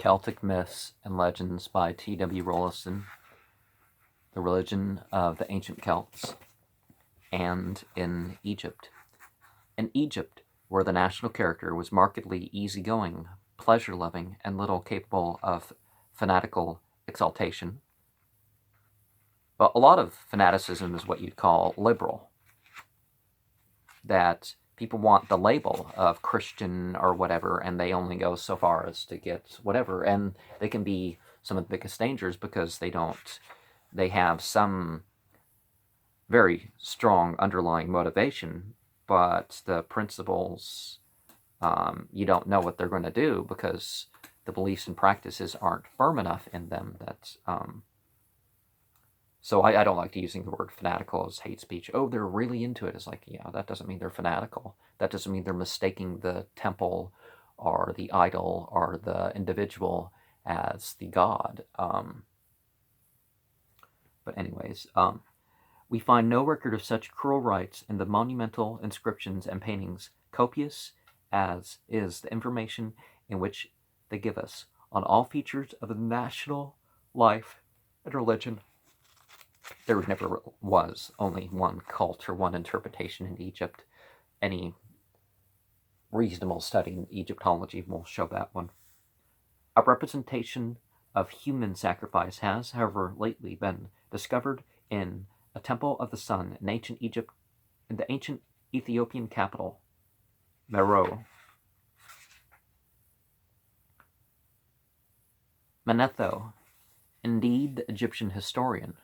Celtic Myths and Legends by T.W. Rolleston, The Religion of the Ancient Celts, and in Egypt. In Egypt, where the national character was markedly easygoing, pleasure-loving, and little capable of fanatical exaltation, but a lot of fanaticism is what you'd call liberal, that people want the label of Christian or whatever, and they only go so far as to get whatever, and they can be some of the biggest dangers because they have some very strong underlying motivation, but the principles, you don't know what they're going to do because the beliefs and practices aren't firm enough in them. So I don't like using the word fanatical as hate speech. Oh, they're really into it. It's like, yeah, that doesn't mean they're fanatical. That doesn't mean they're mistaking the temple or the idol or the individual as the god. But anyways, we find no record of such cruel rites in the monumental inscriptions and paintings, copious as is the information in which they give us on all features of the national life and religion. There never was only one cult or one interpretation in Egypt. Any reasonable study in Egyptology will show that one. A representation of human sacrifice has, however, lately been discovered in a temple of the sun in ancient Egypt, in the ancient Ethiopian capital, Meroe. Manetho, indeed the Egyptian historian,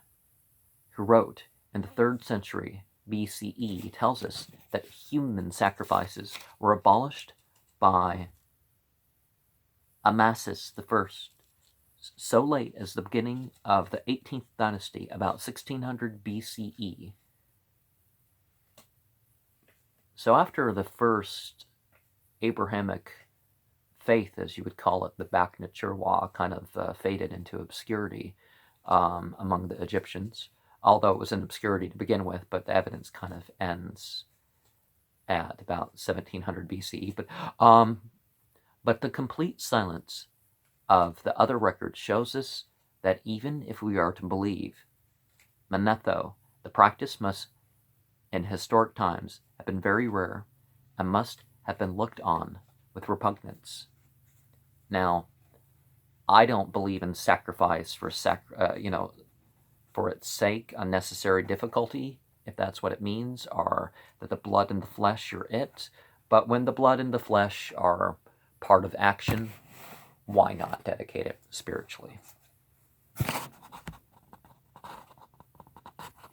who wrote in the 3rd century BCE, tells us that human sacrifices were abolished by Amasis I, so late as the beginning of the 18th dynasty, about 1600 BCE. So after the first Abrahamic faith, as you would call it, the Bac Naturwa, kind of faded into obscurity among the Egyptians, although it was in obscurity to begin with, but the evidence kind of ends at about 1700 BCE. But the complete silence of the other records shows us that even if we are to believe Manetho, the practice must, in historic times, have been very rare and must have been looked on with repugnance. Now, I don't believe in sacrifice for for its sake, unnecessary difficulty, if that's what it means, or that the blood and the flesh are it. But when the blood and the flesh are part of action, why not dedicate it spiritually?